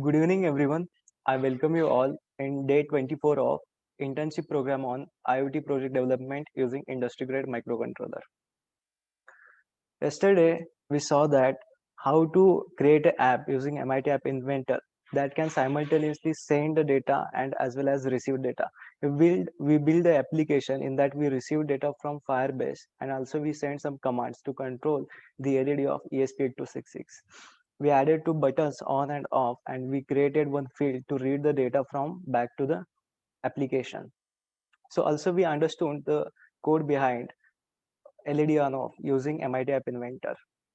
Good evening, everyone. I welcome you all in day 24 of internship program on IoT project development using industry grade microcontroller. Yesterday, we saw that how to create an app using MIT App Inventor that can simultaneously send the data and as well as receive data. We build the application in that we receive data from Firebase and also we send some commands to control the LED of ESP8266. We added two buttons on and off and we created one field to read the data from back to the application. So also we understood the code behind LED on off using MIT App Inventor.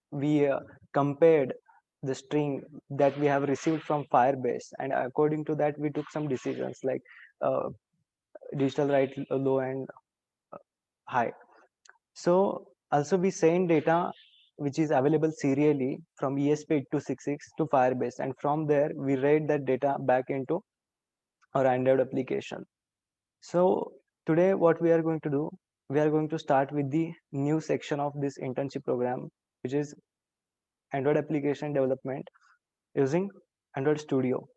We compared the string that we have received from Firebase, and according to that, we took some decisions like uh, digital write low and high. So also we send data which is available serially from ESP8266 to Firebase, and from there we read that data back into our Android application. So today what we are going to do, we are going to start with the new section of this internship program, which is Android application development using Android Studio.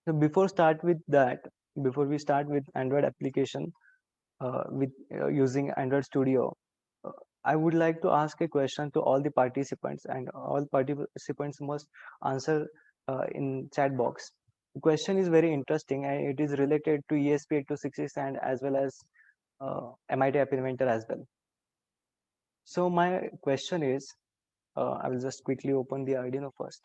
So before we start with Android application with using Android Studio, uh, I would like to ask a question to all the participants, and all participants must answer in chat box. The question is very interesting, and it is related to ESP8266 and as well as MIT App Inventor as well. So my question is, I will just quickly open the Arduino first.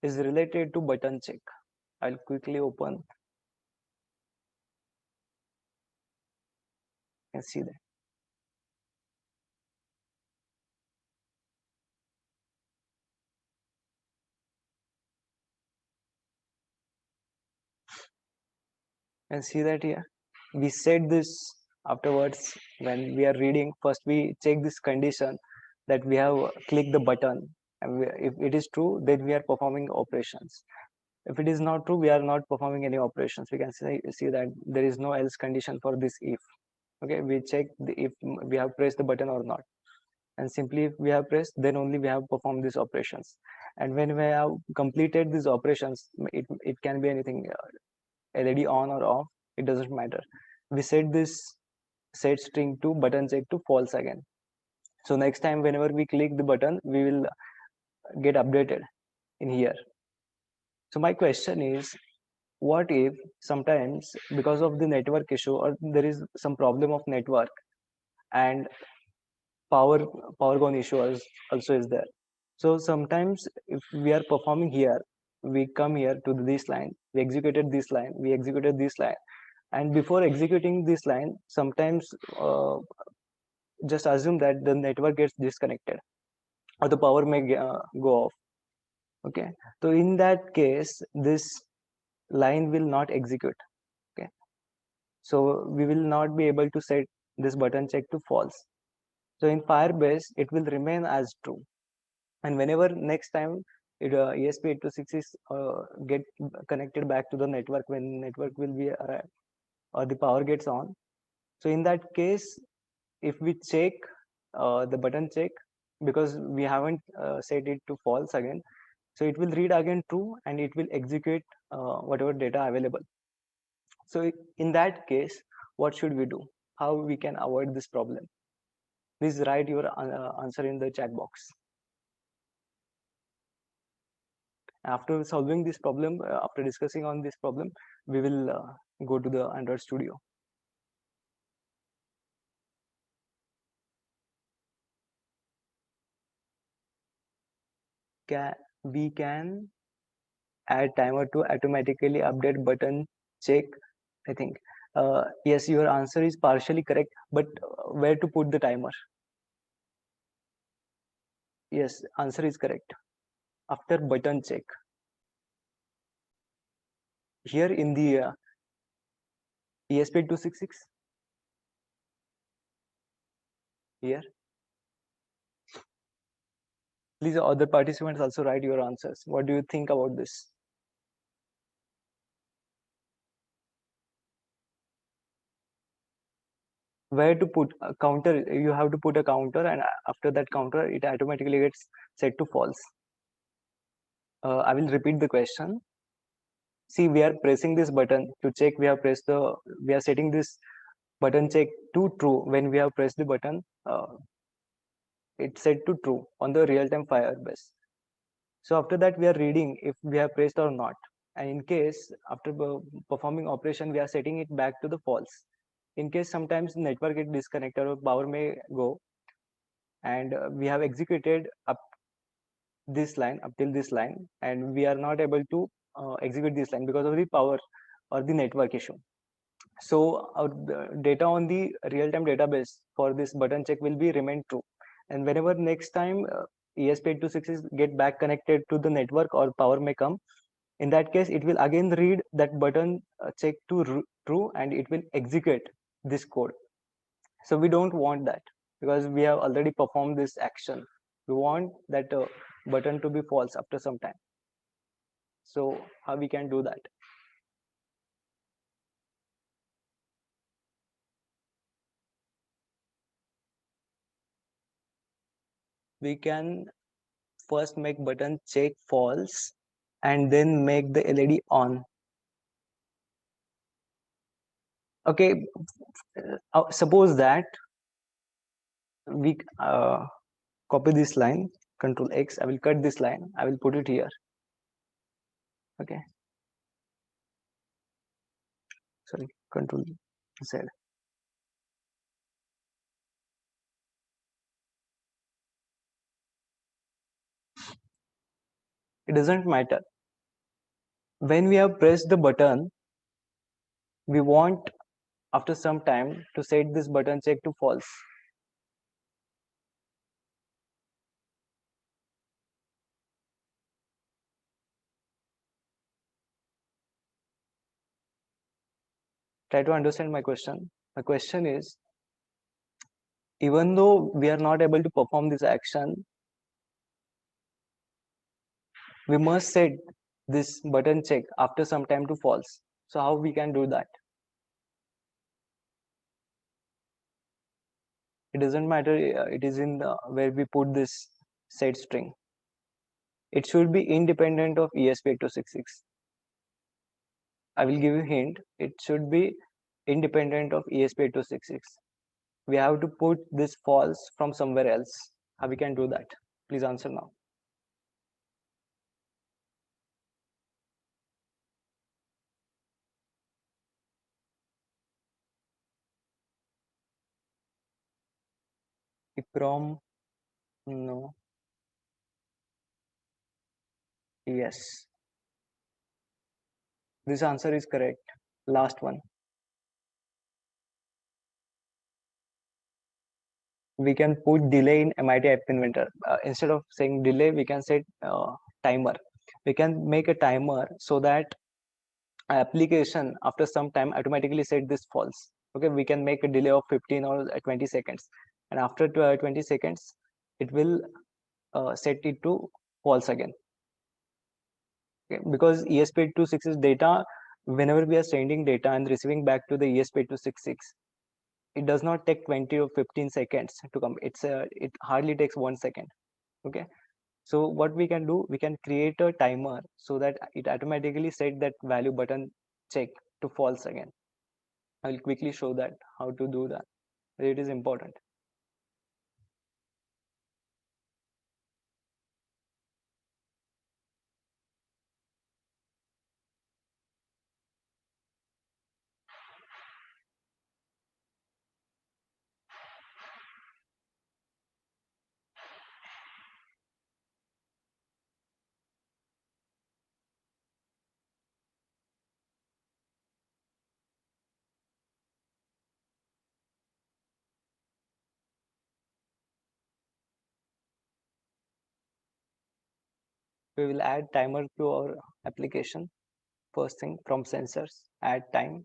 Is related to button check. I'll quickly open and see that. And see that here. We said this afterwards when we are reading. First, we check this condition that we have clicked the button. And if it is true, then we are performing operations. If it is not true, we are not performing any operations. We can see that there is no else condition for this if. Okay, we check if we have pressed the button or not. And simply if we have pressed, then only we have performed these operations. And when we have completed these operations, it can be anything, LED on or off, it doesn't matter. We set this set string to button check to false again. So next time whenever we click the button, we will get updated in here. So my question is, what if sometimes because of the network issue or there is some problem of network and power power gone issue also is there. So sometimes if we are performing here, we come here to this line, we executed this line, we executed this line, and before executing this line, sometimes just assume that the network gets disconnected or the power may go off. Okay, so in that case, this line will not execute. Okay, so we will not be able to set this button check to false. So in Firebase, it will remain as true. And whenever next time ESP8266 is get connected back to the network, when network will be arrived or the power gets on, so in that case, if we check the button check, because we haven't set it to false again, so it will read again true and it will execute whatever data available. So in that case, what should we do? How we can avoid this problem? Please write your answer in the chat box. After solving this problem, after discussing on this problem, we will go to the Android Studio. We can add timer to automatically update button check, I think. Yes, your answer is partially correct, but where to put the timer? Yes, answer is correct. After button check. Here in the ESP8266, here. Please, other participants also write your answers. What do you think about this? where to put a counter. You have to put a counter, and after that counter it automatically gets set to false. I will repeat the question. See, we are pressing this button to check. We are setting this button check to true. When we have pressed the button, it's set to true on the real-time Firebase. So after that we are reading if we have pressed or not, and in case after performing operation we are setting it back to the false. In case sometimes network get disconnected or power may go, and we have executed up this line up till this line, and we are not able to execute this line because of the power or the network issue. So our data on the real-time database for this button check will be remain true, and whenever next time ESP8266 get back connected to the network or power may come, in that case it will again read that button check to true, and it will execute this code. So we don't want that, because we have already performed this action. We want that button to be false after some time. So how we can do that? We can first make button check false and then make the LED on. Okay, suppose that we copy this line, Control X. I will cut this line. I will put it here. Okay, sorry, Control Z. It doesn't matter. When we have pressed the button, we want after some time to set this button check to false. Try to understand my question. My question is, even though we are not able to perform this action, we must set this button check after some time to false. So how we can do that? It doesn't matter. It is in where we put this set string. It should be independent of ESP8266. I will give you a hint. It should be independent of ESP8266. We have to put this false from somewhere else. How we can do that? Please answer now. EEPROM, no. Yes. This answer is correct. Last one. We can put delay in MIT App Inventor. Instead of saying delay, we can set timer. We can make a timer so that application after some time automatically set this false. Okay, we can make a delay of 15 or 20 seconds, and after 20 seconds it will set it to false again. Okay, because ESP8266 data, whenever we are sending data and receiving back to the ESP8266, it does not take 20 or 15 seconds to come. It hardly takes 1 second. Okay, so what we can do, we can create a timer so that it automatically set that value button check to false again. I will quickly show that how to do that. It is important. We will add timer to our application. First thing, from sensors, add time,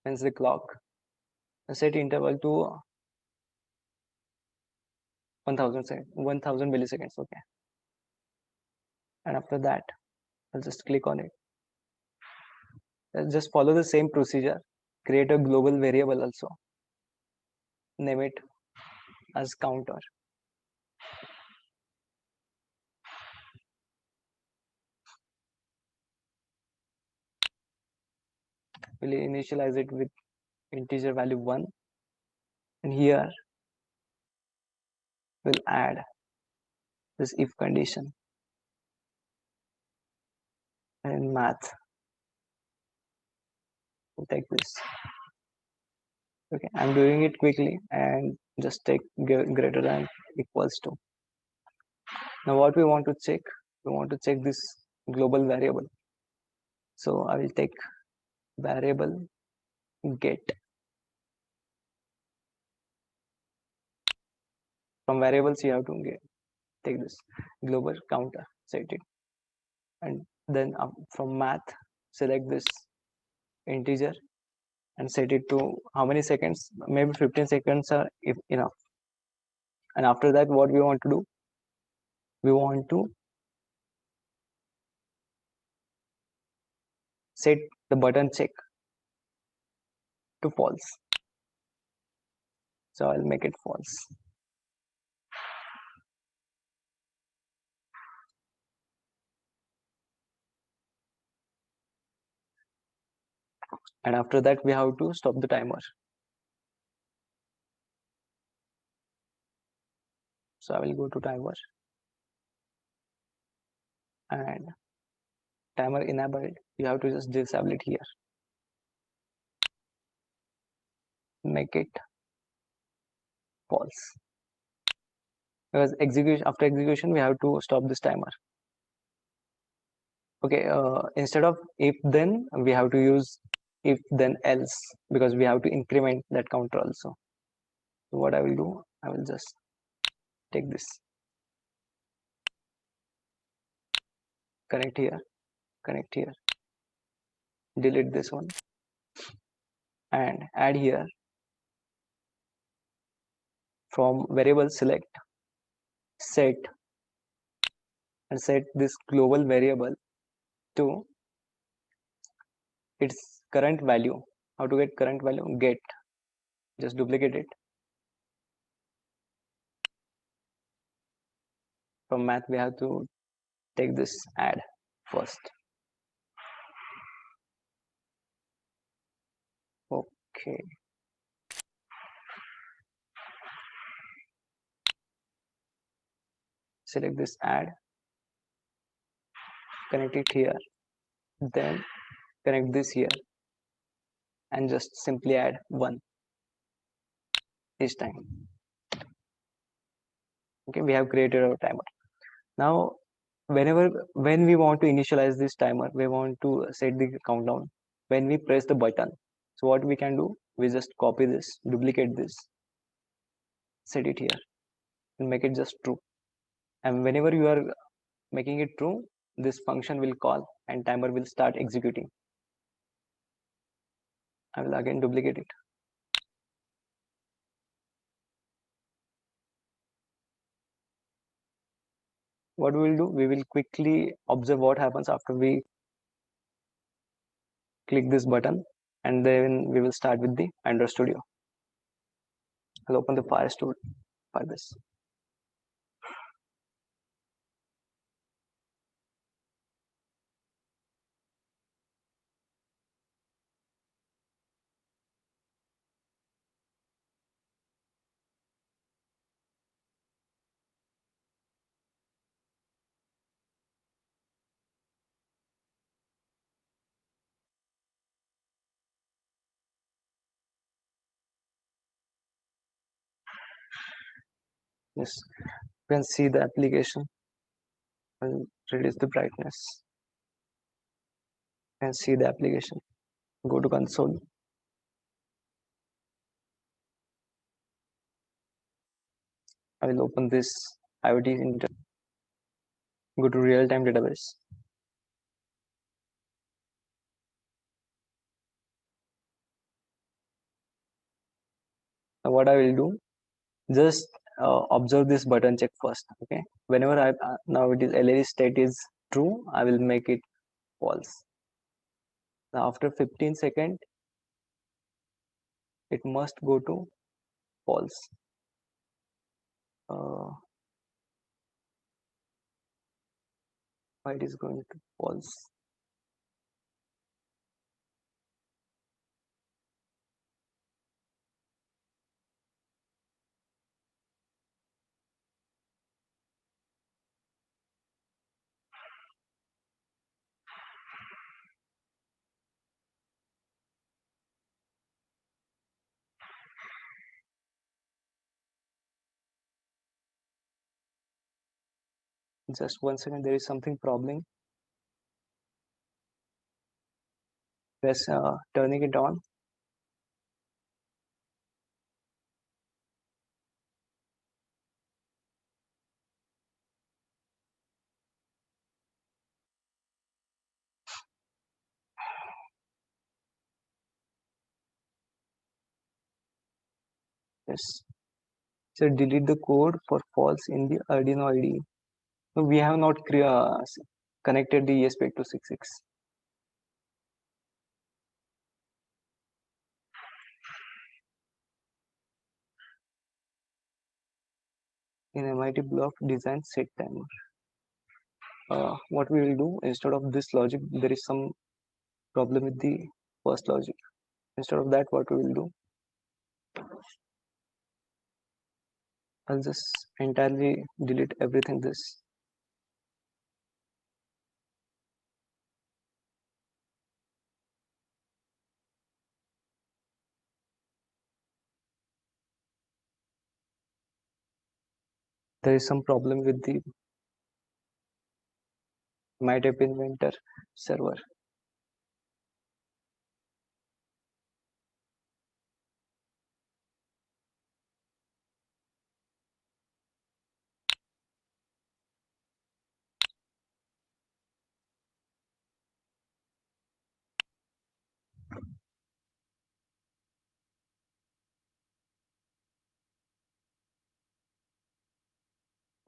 hence the clock, and set interval to 1000 milliseconds. Okay, and after that I'll just click on it. Just follow the same procedure. create a global variable also. Name it as counter. We'll initialize it with integer value 1, and here we'll add this if condition. And in math, we'll take this. Okay, I'm doing it quickly, and just take greater than equals to. Now what we want to check, we want to check this global variable. So I will take variable get. From variables you have to take this global counter, set it, and then from math select this integer and set it to how many seconds. Maybe 15 seconds are enough. And after that, what we want to do, we want to set the button check to false. So I'll make it false. And after that, we have to stop the timer. So I will go to timer, and timer enabled. You have to just disable it here. Make it false. Because after execution, we have to stop this timer. Okay, instead of if then, we have to use if then else, because we have to increment that counter also. So what I will do, I will just take this, connect here, delete this one, and add here from variable select set, and set this global variable to its current value. How to get current value? Get, just duplicate it. From math, we have to take this add first. Okay. Select this add, connect it here, then connect this here, and just simply add 1 each time. Okay, we have created our timer. Now, when we want to initialize this timer, we want to set the countdown when we press the button. So what we can do, we just copy this, duplicate this, set it here, and make it just true. And whenever you are making it true, this function will call and timer will start executing. I will again duplicate it. What we will do, we will quickly observe what happens after we click this button, and then we will start with the Android Studio. I'll open the Fire Studio for this. Yes, you can see the application. I'll reduce the brightness. You can see the application. Go to console. I will open this IoT Inter. Go to real-time database. Now what I will do, just observe this button check first. Okay, whenever now it is LED state is true, I will make it false. Now after 15 seconds, it must go to false. uh, why it is going to false? Just 1 second, there is something problem. Press turning it on. Yes. So delete the code for false in the Arduino IDE. No, we have not connected the ESP8266. In MIT block design set timer. What we will do, instead of this logic, there is some problem with the first logic. Instead of that, what we will do, I'll just entirely delete everything this. There is some problem with the MyTape Inventor server.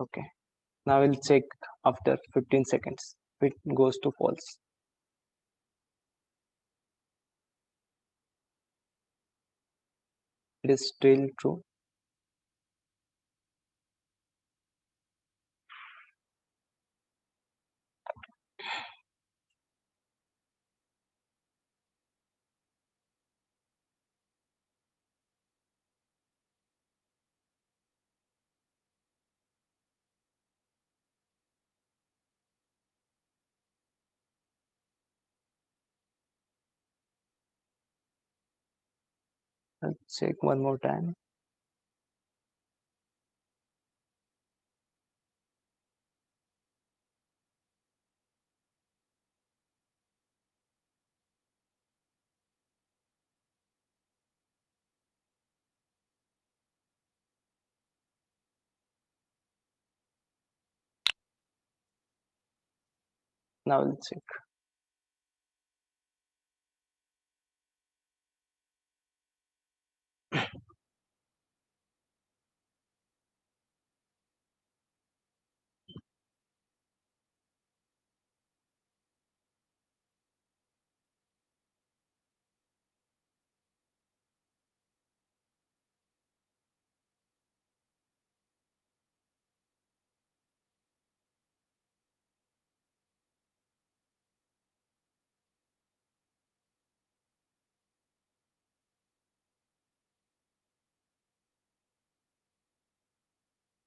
Okay. Now we'll check after 15 seconds. If it goes to false. It is still true. I'll check one more time. Now I'll check.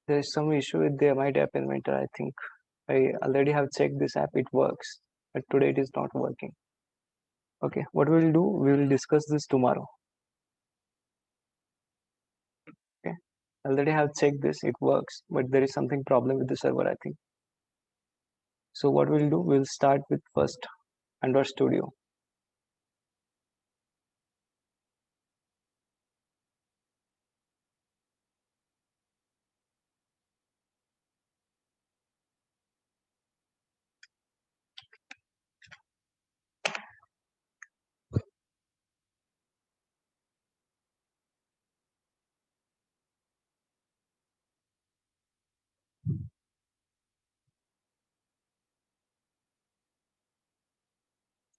There is some issue with the MIT App Inventor. I think I already have checked this app. It works, but today it is not working. Okay, what we will do, we will discuss this tomorrow. Okay, already have checked this. It works, but there is something problem with the server, I think. So what we'll do, we'll start with first Android Studio.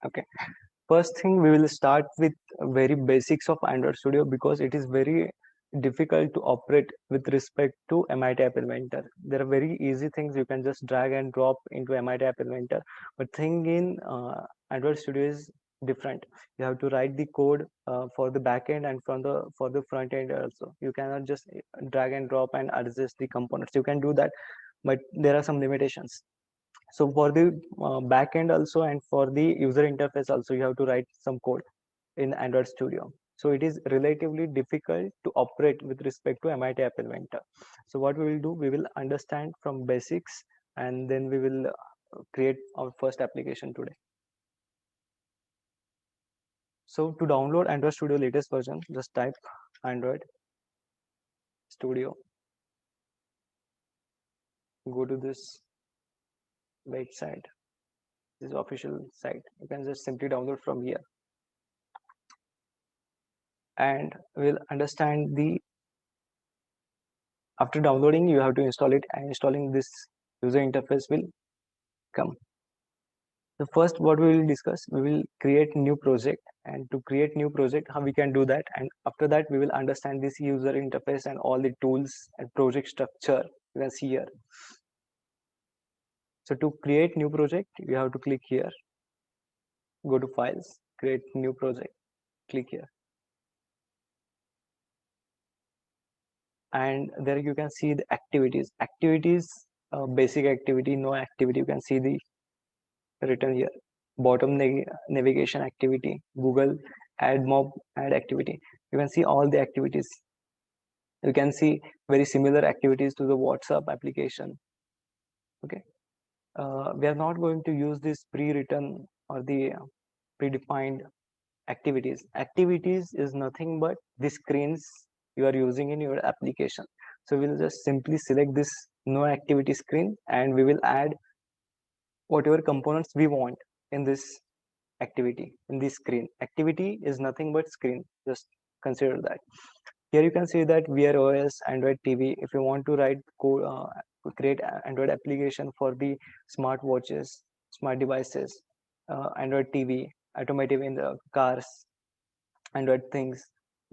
Okay, First thing, we will start with very basics of Android Studio because it is very difficult to operate with respect to MIT App Inventor. There are very easy things you can just drag and drop into MIT App Inventor, but thing in Android Studio is different. You have to write the code for the backend and from the for the front end also. You cannot just drag and drop and adjust the components. You can do that, but there are some limitations. So for the backend also and for the user interface also, you have to write some code in Android Studio. So it is relatively difficult to operate with respect to MIT App Inventor. So what we will do, we will understand from basics and then we will create our first application today. So to download Android Studio latest version, just type Android Studio. Go to this website, this official site. You can just simply download from here. And we'll understand the after downloading you have to install it, and installing this user interface will come. So first what we will discuss, we will create new project, and to create new project how we can do that, and after that we will understand this user interface and all the tools and project structure you can see here. So to create new project you have to click here, go to files, create new project, click here, and there you can see the activities, basic activity, no activity, you can see the written here. Bottom navigation activity, Google add mob add activity, you can see all the activities. You can see very similar activities to the WhatsApp application. Okay, we are not going to use this pre-written or the predefined activities. Activities is nothing but the screens you are using in your application. So we'll just simply select this no activity screen and we will add whatever components we want in this activity, in this screen. Activity is nothing but screen, just consider that. Here you can see that Wear OS, Android TV. If you want to write code, create Android application for the smart watches, smart devices, Android TV, automotive in the cars, Android things,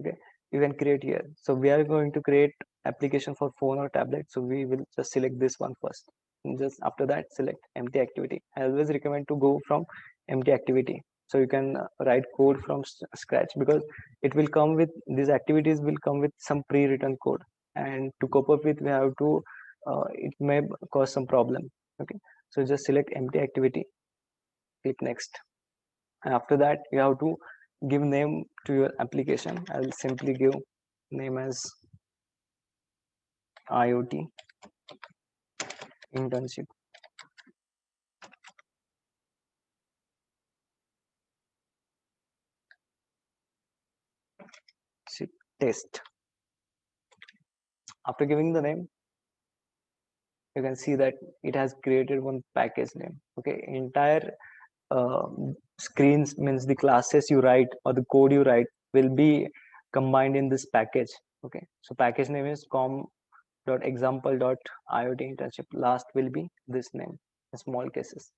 okay, you can create here. So we are going to create application for phone or tablet, so we will just select this one first, and just after that select empty activity. I always recommend to go from empty activity, so you can write code from scratch, because it will come with these activities will come with some pre-written code, and to cope up with we have to it may cause some problem. Okay, so just select empty activity, click next, and after that you have to give name to your application. I'll simply give name as IoT internship test. After giving the name, you can see that it has created one package name. Okay, entire uh, screens means the classes you write or the code you write will be combined in this package. Okay, so package name is com.example.iot internship. Last will be this name in small cases.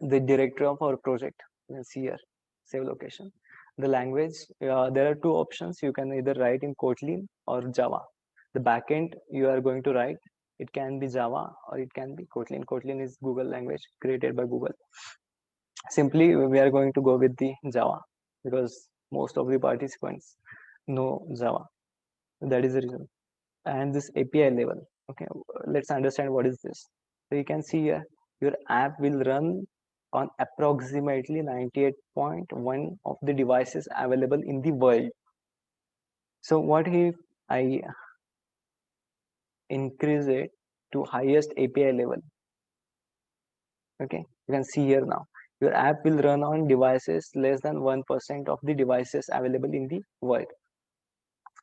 The directory of our project, you can see here, save location. The language, there are two options. You can either write in Kotlin or Java. The backend you are going to write, it can be Java or it can be Kotlin. Kotlin is Google language created by Google. Simply we are going to go with the Java because most of the participants know Java. That is the reason. And this API level. Okay, let's understand what is this. So you can see here, your app will run on approximately 98.1 of the devices available in the world. So what if I increase it to highest API level? Okay, you can see here now, your app will run on devices less than 1% of the devices available in the world.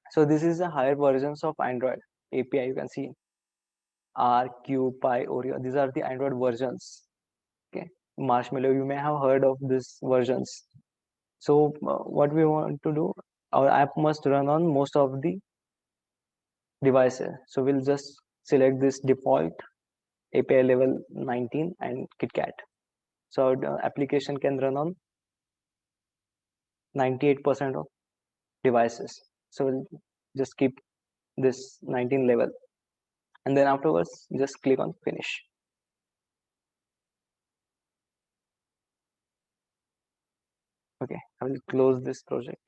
So this is the higher versions of Android API. You can see R, Q, Pi, Oreo. These are the Android versions. Okay, Marshmallow. You may have heard of these versions. So what we want to do, our app must run on most of the devices. So we'll just select this default API level 19 and KitKat. So our application can run on 98% of devices. So we'll just keep this 19 level, and then afterwards just click on finish. Okay, I will close this project.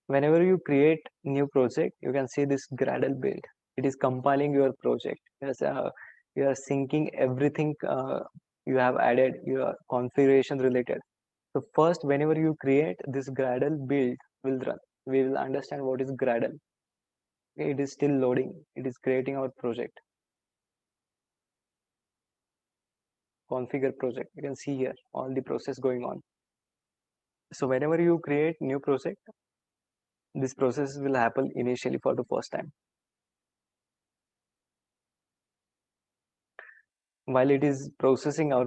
Whenever you create new project, you can see this Gradle build. It is compiling your project. Yes, you are syncing everything you have added, your configuration related. So first, whenever you create this Gradle build will run. We will understand what is Gradle. Okay, it is still loading. It is creating our project. Configure project. You can see here all the process going on. So whenever you create new project, this process will happen initially for the first time. While it is processing our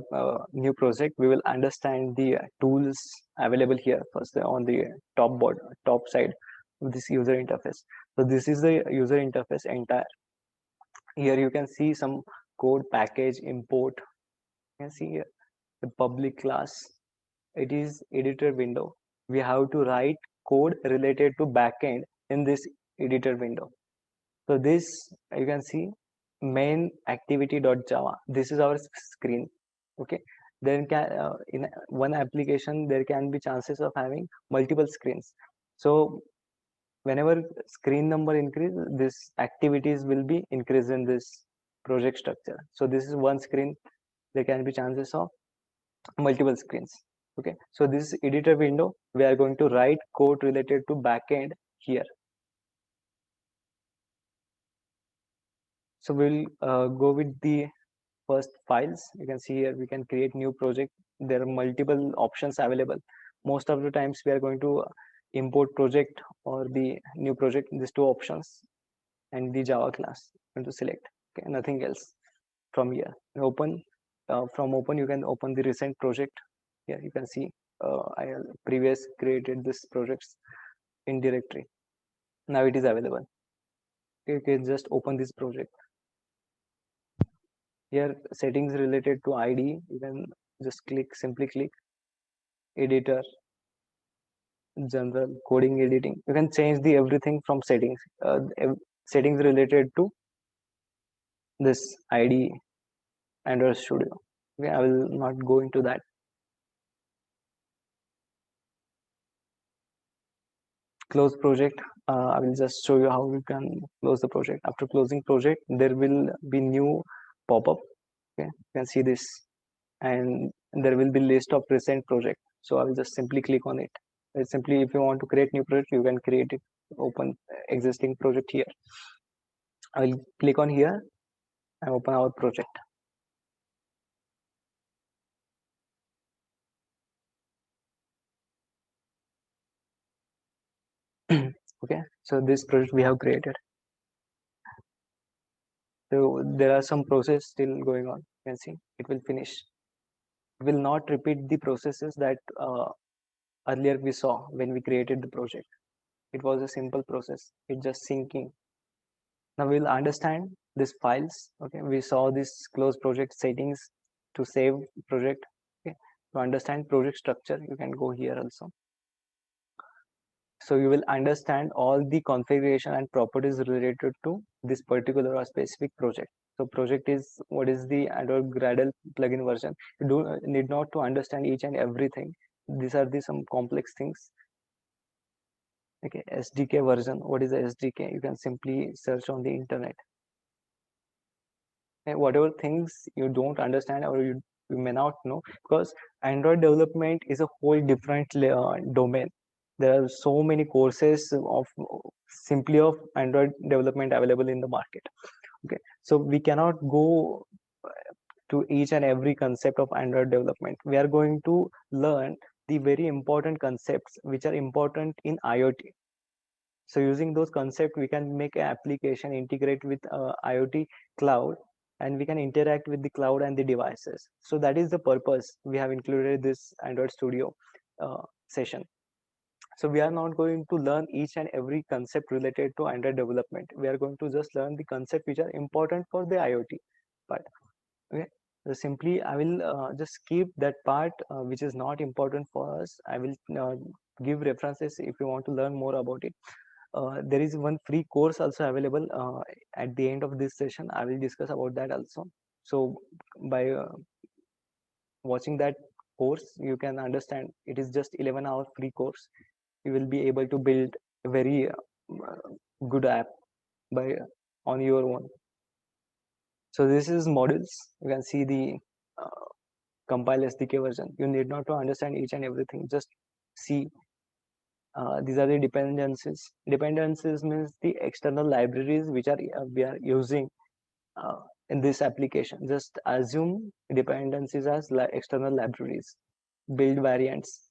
new project, we will understand the tools available here first on the top side of this user interface. So this is the user interface entire. Here you can see some code package import. You can see here the public class. It is editor window. We have to write code related to backend in this editor window. So this you can see main activity.java. This is our screen. Okay. Then in one application there can be chances of having multiple screens. So whenever screen number increase, this activities will be increased in this project structure. So this is one screen. There can be chances of multiple screens. Okay. So this editor window, we are going to write code related to backend here. So we'll go with the first files. You can see here we can create new project. There are multiple options available. Most of the times we are going to import project or the new project, these two options, and the Java class. I'm going to select. Okay, nothing else from here. Open from open you can open the recent project. Here you can see I previous created this projects in directory. Now it is available. You can just open this project. Here settings related to ID, you can just simply click editor, general, coding, editing. You can change the everything from settings, settings related to this ID Android Studio. Okay, I will not go into that. Close project. I will just show you how we can close the project. After closing project, there will be new pop-up. Okay, you can see this, and there will be list of recent project. So I will just simply click on it. Simply, if you want to create new project, you can create it. Open existing project here. I will click on here and open our project. Okay, so this project we have created. So there are some process still going on. You can see it will finish. It will not repeat the processes that earlier we saw when we created the project. It was a simple process. It's just syncing. Now we'll understand these files. Okay, we saw this close project settings to save project. Okay, to understand project structure, you can go here also. So you will understand all the configuration and properties related to this particular or specific project. So project is what is the Android Gradle plugin version. You do need not to understand each and everything. These are the some complex things. Okay, SDK version. What is the SDK? You can simply search on the internet. And whatever things you don't understand or you may not know, because Android development is a whole different domain. There are so many courses of simply of Android development available in the market. Okay, so we cannot go to each and every concept of Android development. We are going to learn the very important concepts which are important in IoT. So using those concepts, we can make an application integrate with IoT cloud, and we can interact with the cloud and the devices. So that is the purpose we have included this Android Studio session. So we are not going to learn each and every concept related to Android development. We are going to just learn the concept which are important for the IoT part. Okay. So simply I will just skip that part which is not important for us. I will give references if you want to learn more about it. There is one free course also available at the end of this session. I will discuss about that also. So by watching that course, you can understand it is just 11-hour free course. You will be able to build a very good app by on your own. So this is modules. You can see the uh, compile SDK version. You need not to understand each and everything. Just see these are the dependencies. Dependencies means the external libraries which are we are using uh, in this application. Just assume dependencies as external libraries, build variants,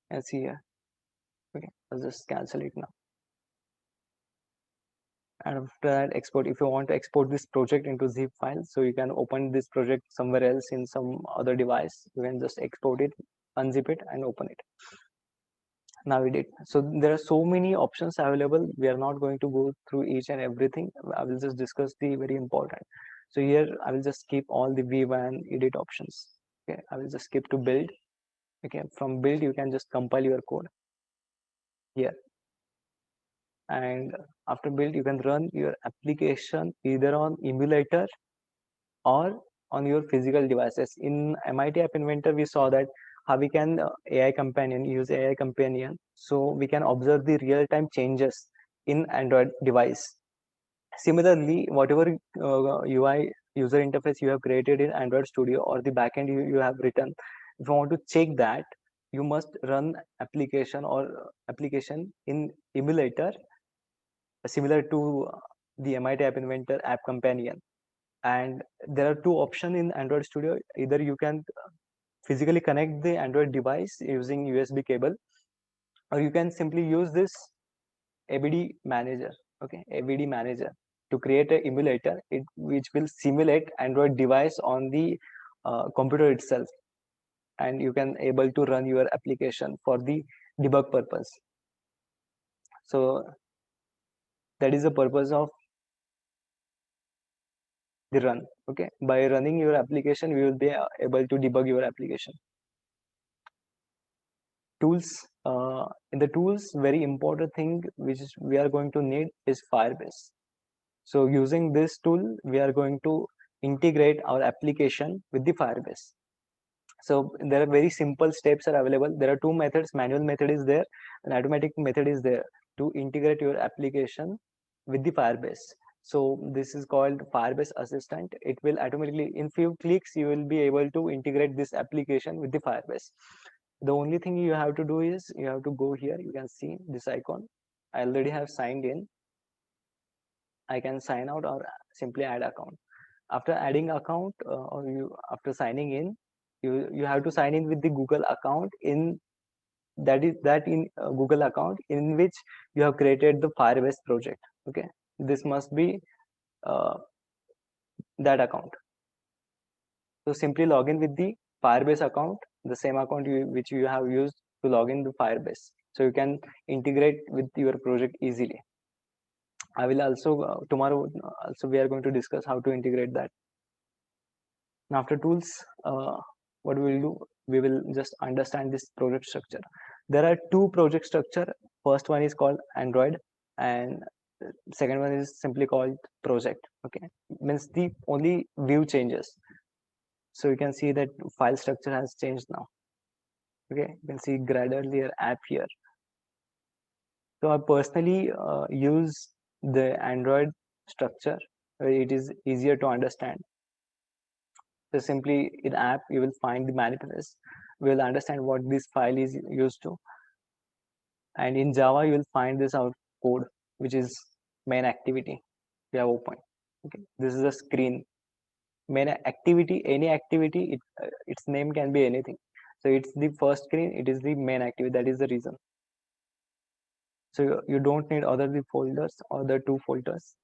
and see here. Okay, I'll just cancel it now. And after that, export. If you want to export this project into zip file, so you can open this project somewhere else in some other device. You can just export it, unzip it, and open it. Now we did. So there are so many options available. We are not going to go through each and everything. I will just discuss the very important. So here I will just skip all the view and edit options. Okay, I will just skip to build. Okay, from build you can just compile your code here, and after build you can run your application either on emulator or on your physical devices. In MIT App Inventor, we saw that how we can AI Companion, use AI Companion, so we can observe the real-time changes in Android device. Similarly, whatever UI user interface you have created in Android Studio or the backend you have written, if you want to check that, you must run application or application in emulator similar to the MIT App Inventor App Companion. And there are two options in Android Studio. Either you can physically connect the Android device using USB cable, or you can simply use this ABD manager. Okay, ABD manager to create an emulator, which will simulate Android device on the computer itself, and you can able to run your application for the debug purpose. So that is the purpose of the run. Okay, by running your application, you will be able to debug your application. Tools, in the tools, very important thing which we are going to need is Firebase. So using this tool we are going to integrate our application with the Firebase. So there are very simple steps are available. There are two methods: manual method is there and automatic method is there to integrate your application with the Firebase. So this is called Firebase Assistant. It will automatically, in few clicks, you will be able to integrate this application with the Firebase. The only thing you have to do is you have to go here. You can see this icon. I already have signed in. I can sign out or simply add account. After adding account or you after signing in, you have to sign in with the Google account in that in Google account in which you have created the Firebase project. Okay, this must be uh, that account. So simply log in with the Firebase account, the same account which you have used to log in to Firebase. So you can integrate with your project easily. I will also tomorrow also we are going to discuss how to integrate that. And after tools, what we will do, we will just understand this project structure. There are two project structure. First one is called Android, and second one is simply called project. Okay, means the only view changes. So you can see that file structure has changed now. Okay, you can see Gradle here, app here. So I personally use the Android structure. It is easier to understand. So simply in app, you will find the manifest. We will understand what this file is used to. And in Java, you will find this out code, which is main activity we have opened. Okay, this is a screen. Main activity, any activity, its name can be anything. So it's the first screen. It is the main activity. That is the reason. So you don't need other the folders or the two folders.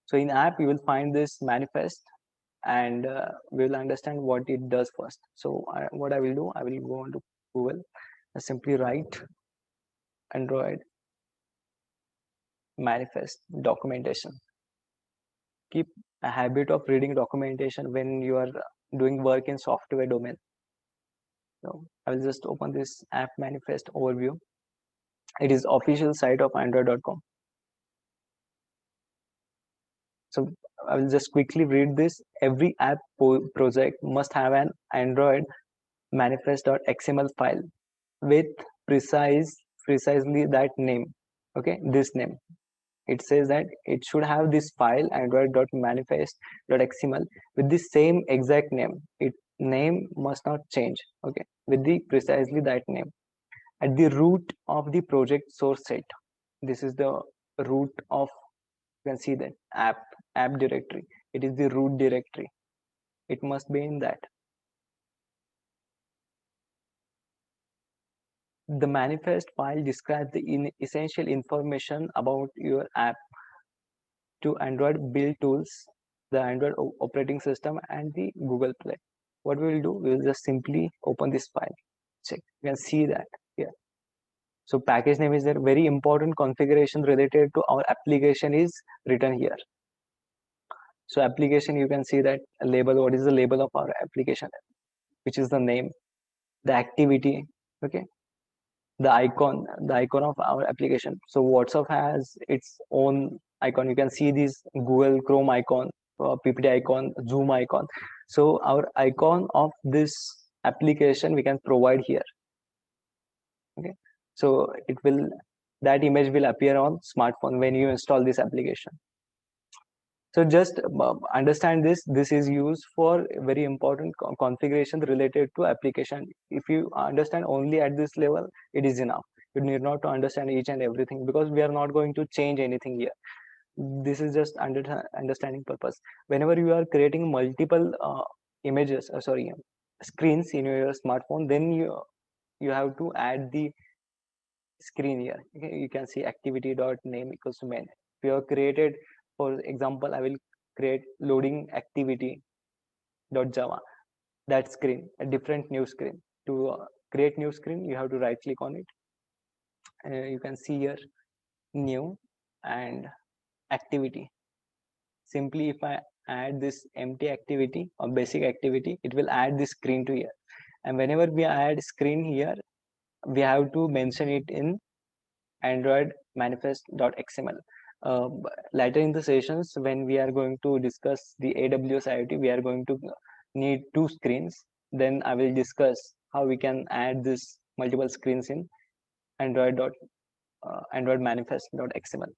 So in app, you will find this manifest, and we will understand what it does first. So what I will do, I will go on to Google and simply write Android manifest documentation. Keep a habit of reading documentation when you are doing work in software domain. So I will just open this app manifest overview. It is official site of android.com. So I will just quickly read this. Every app project must have an Android manifest.xml file with precisely that name. Okay, this name. It says that it should have this file android.manifest.xml with the same exact name. It name must not change. Okay, with the precisely that name at the root of the project source set. This is the root of, you can see that app directory. It is the root directory. It must be in that. The manifest file describes the essential information about your app to Android build tools, the Android operating system, and the Google Play. What we will do, we will just simply open this file. Check. You can see that here. So package name is there. Very important configuration related to our application is written here. So application, you can see that label. What is the label of our application? Which is the name, the activity. Okay, the icon of our application. So WhatsApp has its own icon. You can see this Google Chrome icon, PPT icon, Zoom icon. So our icon of this application we can provide here. Okay, so it will, that image will appear on smartphone when you install this application. So just understand this. This is used for very important configuration related to application. If you understand only at this level, it is enough. You need not to understand each and everything, because we are not going to change anything here. This is just understanding purpose. Whenever you are creating multiple images, sorry, screens in your smartphone, then you have to add the screen here. Okay? You can see activity dot name equals to main. If you have created, for example, I will create loading activity dot java, that screen, a different new screen. To create new screen, you have to right click on it. You can see here new and activity. Simply if I add this empty activity or basic activity, it will add this screen to here. And whenever we add screen here, we have to mention it in Android manifest.xml. Later in the sessions, when we are going to discuss the AWS IoT, we are going to need two screens. Then I will discuss how we can add this multiple screens in Android manifest.xml.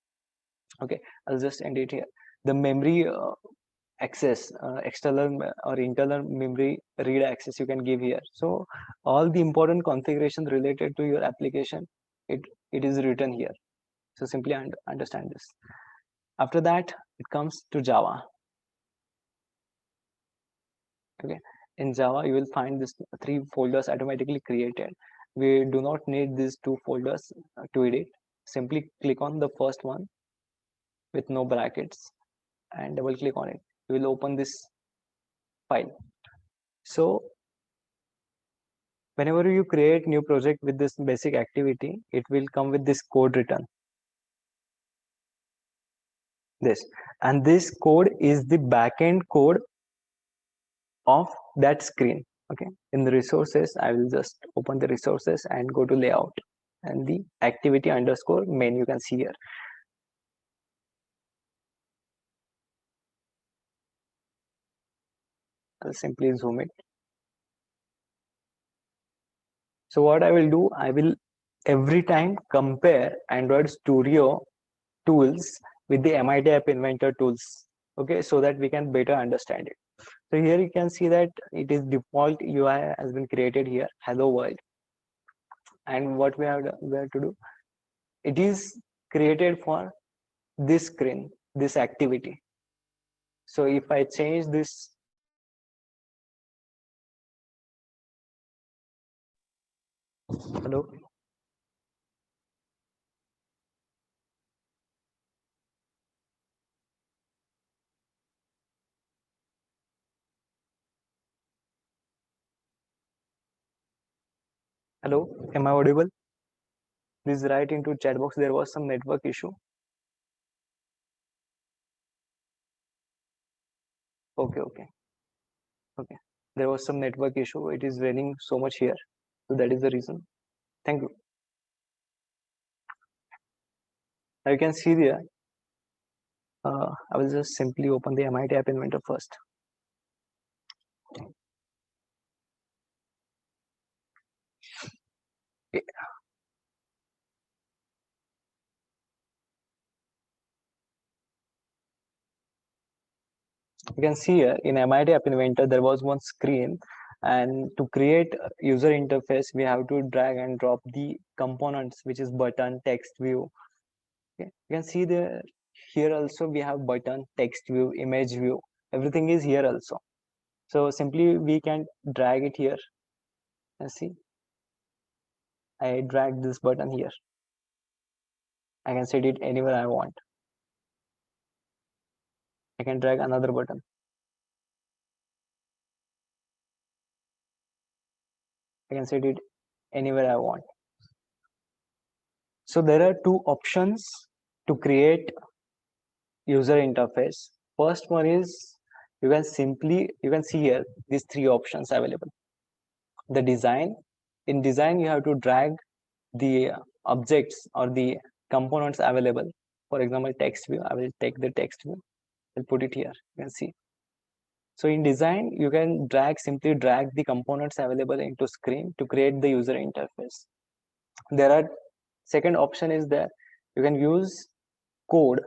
Okay, I'll just end it here. The memory access, external or internal memory read access you can give here. So all the important configuration related to your application, it is written here. So simply understand this. After that, it comes to Java. Okay, in Java you will find this 3 folders automatically created. We do not need these 2 folders to edit. Simply click on the first one with no brackets and double click on it. You will open this file. So whenever you create new project with this basic activity, it will come with this code written. This, and this code is the backend code of that screen. Okay, in the resources, I will just open the resources and go to layout, and the activity underscore main you can see here. I'll simply zoom it. So what I will do, I will every time compare Android Studio tools with the MIT App Inventor tools. Okay, so that we can better understand it. So here you can see that it is default UI has been created here, hello world. And what we have to do, it is created for this screen, this activity. So if I change this, hello, hello, am I audible? Please write into chat box. There was some network issue. Okay, okay, okay. There was some network issue. It is raining so much here, so that is the reason. Thank you. Now you can see there. I will just simply open the MIT App Inventor first. Okay. You can see here in MIT App Inventor there was one screen, and to create a user interface we have to drag and drop the components, which is button, text view. Okay. You can see there here also we have button, text view, image view. Everything is here also. So simply we can drag it here and see. I drag this button here. I can set it anywhere I want. I can drag another button. I can set it anywhere I want. So there are two options to create user interface. First one is you can see here these three options available. The design. In design you have to drag the objects or the components available. For example, text view. I will take the text view. I'll put it here. You can see. So in design, you can simply drag the components available into screen to create the user interface. There are second option is that you can use code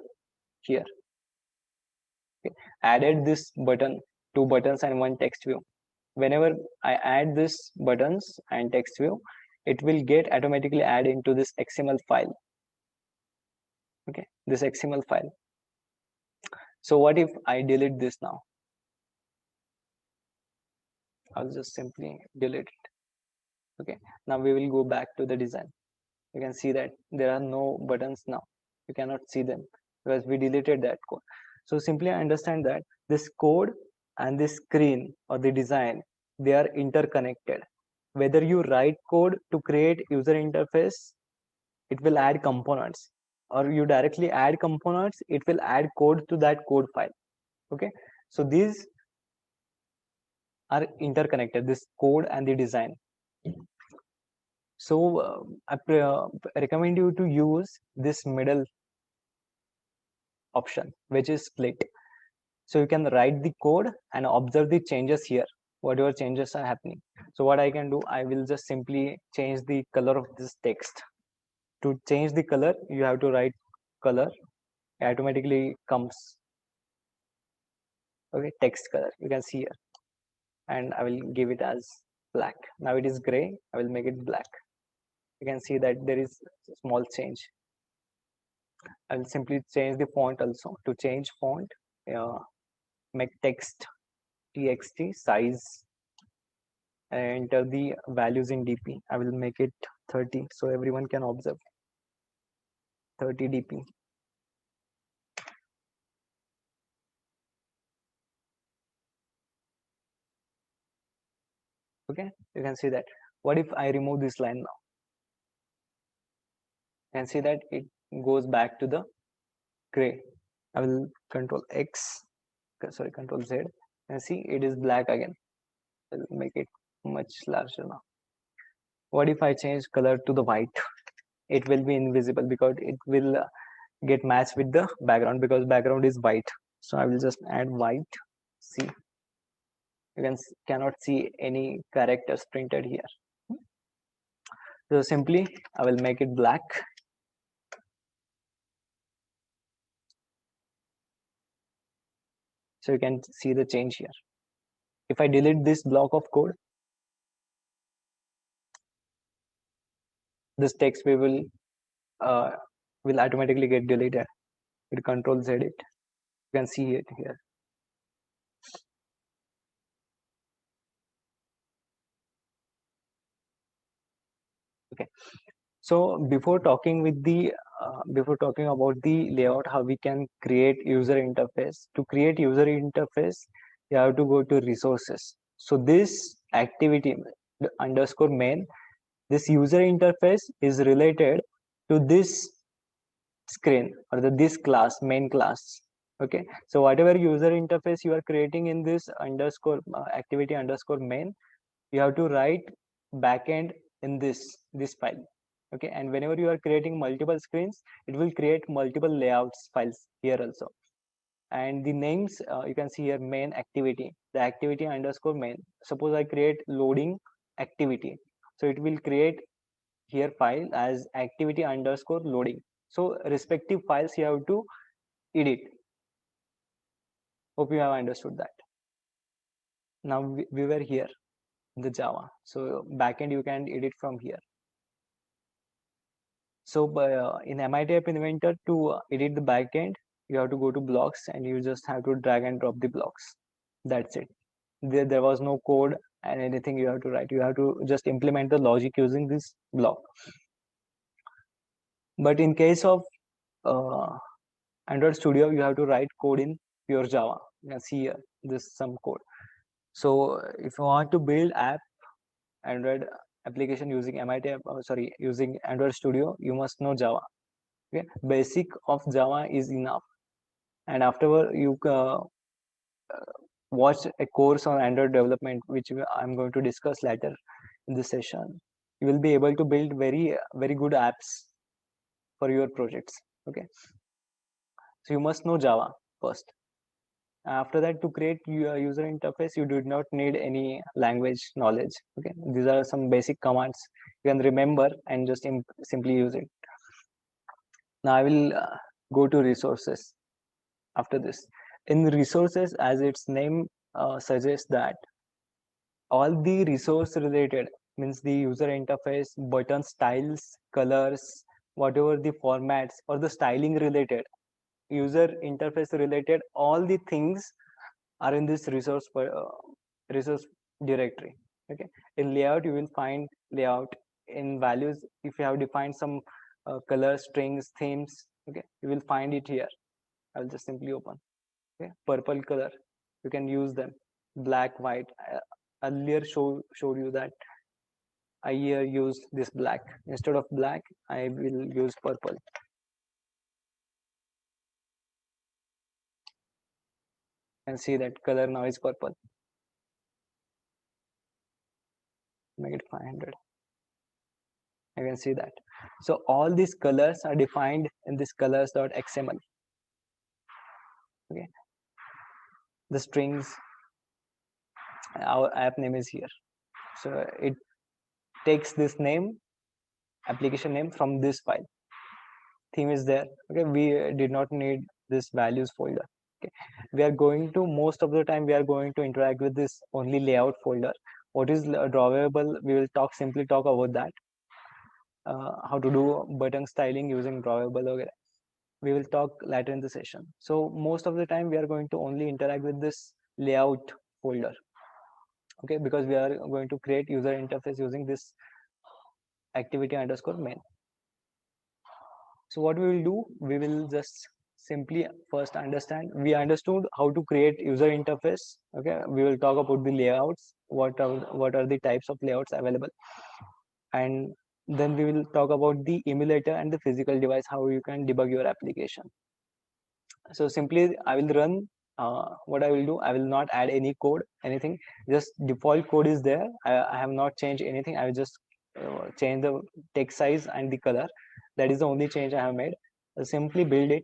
here. Okay. Added this button, two buttons and one text view. Whenever I add this buttons and text view, it will get automatically add into this XML file. Okay, this XML file. So what if I delete this now? I'll just simply delete it. Okay, now we will go back to the design. You can see that there are no buttons now. You cannot see them because we deleted that code. So simply understand that this code and this screen or the design, they are interconnected. Whether you write code to create user interface, it will add components, or you directly add components, it will add code to that code file. Okay, so these are interconnected, this code and the design. So I recommend you to use this middle option, which is split. So you can write the code and observe the changes here, whatever changes are happening. So what I can do, I will just simply change the color of this text. To change the color, you have to write color, it automatically comes. Okay, text color, you can see here. And I will give it as black. Now it is gray, I will make it black. You can see that there is a small change. I will simply change the font also. To change font, make text txt size and enter the values in dp. I will make it 30 so everyone can observe. 30 dp. Okay, you can see that. What if I remove this line now? You can see that it goes back to the gray. I will control x, sorry, control z, and see it is black again. I'll make it much larger now. What if I change color to the white? It will be invisible because it will get matched with the background, because background is white. So I will just add white. See, you cannot see any characters printed here. So simply I will make it black. So you can see the change here. If I delete this block of code, this text will automatically get deleted. It control Z it. You can see it here. Okay. So before talking about the layout, how we can create user interface. To create user interface, you have to go to resources. So this activity the underscore main, this user interface is related to this screen or this class, main class. Okay, so whatever user interface you are creating in this underscore activity underscore main, you have to write backend in this file. Okay, and whenever you are creating multiple screens, it will create multiple layouts files here also. And the names, you can see here main activity, the activity underscore main. Suppose I create loading activity, so it will create here file as activity underscore loading. So respective files you have to edit. Hope you have understood that. Now we were here in the Java, so backend you can edit from here. So in MIT App Inventor, to edit the backend, you have to go to blocks and you just have to drag and drop the blocks. That's it. There was no code and anything you have to write. You have to just implement the logic using this block. But in case of uh, Android Studio, you have to write code in pure Java. You can see here this some code. So if you want to build app Android application using using Android Studio, you must know Java. Okay, basic of Java is enough, and afterward you watch a course on Android development, which I'm going to discuss later in this session. You will be able to build very good apps for your projects. Okay, so you must know Java first. After that, to create your user interface, you do not need any language knowledge. Okay, these are some basic commands you can remember and just simply use it. Now I will go to resources after this. In resources, as its name suggests, that all the resource related, means the user interface, button styles, colors, whatever the formats or the styling related, user interface related, all the things are in this resource directory. Okay, in layout you will find layout. In values, if you have defined some color strings, themes, okay, you will find it here. I'll just simply open. Okay, purple color, you can use them. Black, white, earlier showed you that I here use this black. Instead of black, I will use purple. And see that color now is purple. Make it 500. I can see that. So all these colors are defined in this colors.xml. Okay, the strings, our app name is here. So it takes this name, application name, from this file. Theme is there. Okay, we did not need this values folder. Okay, we are going to, most of the time we are going to interact with this only layout folder. What is drawable, we will simply talk about that. How to do button styling using drawable. Okay, we will talk later in the session. So most of the time we are going to only interact with this layout folder. Okay, because we are going to create user interface using this activity underscore main. So what we will do, we will just simply first understand, we understood how to create user interface. Okay, we will talk about the layouts, what are the types of layouts available, and then we will talk about the emulator and the physical device, how you can debug your application. So simply I will run, what I will do, I will not add any code, anything, just default code is there. I have not changed anything. I will just change the text size and the color. That is the only change I have made. I'll simply build it.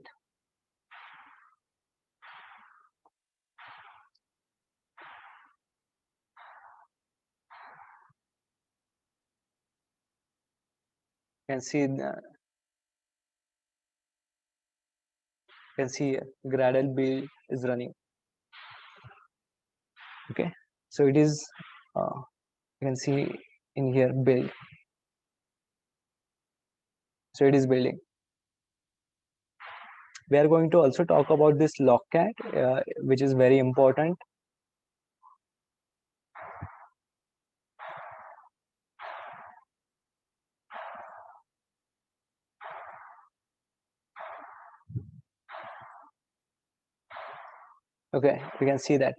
You can see Gradle build is running. Okay, so it is, you can see in here build. So it is building. We are going to also talk about this logcat, which is very important. Okay, you can see that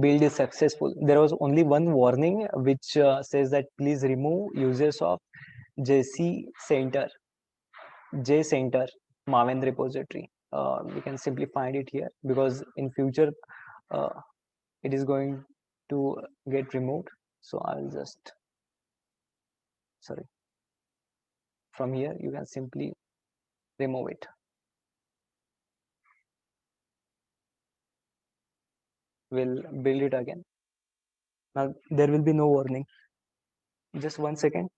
build is successful. There was only one warning which says that please remove users of JCenter, JCenter Maven repository. we can simply find it here, because in future uh, it is going to get removed. So I'll just, sorry, from here you can simply remove it. We'll build it again. Now there will be no warning. Just 1 second.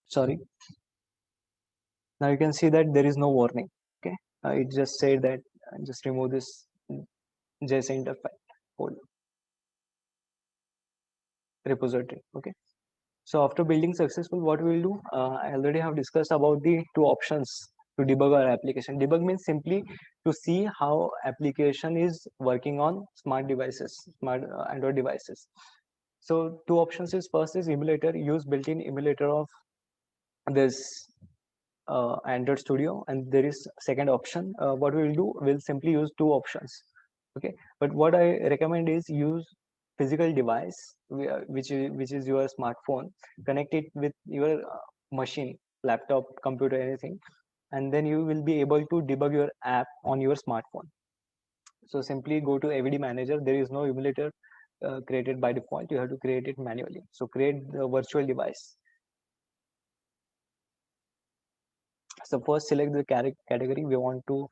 Sorry. Now you can see that there is no warning. Okay, it just said that just remove this JSON file repository. Okay, so after building successful, what we will do? I already have discussed about the two options to debug our application. Debug means simply to see how application is working on smart devices, smart Android devices. So two options is, first is emulator. Use built-in emulator of this Android Studio, and there is second option. What we will do, we'll simply use two options. Okay, but what I recommend is use physical device, which is your smartphone. Connect it with your machine, laptop, computer, anything, and then you will be able to debug your app on your smartphone. So simply go to AVD Manager. There is no emulator created by default. You have to create it manually. So create the virtual device. So first select the category we want to,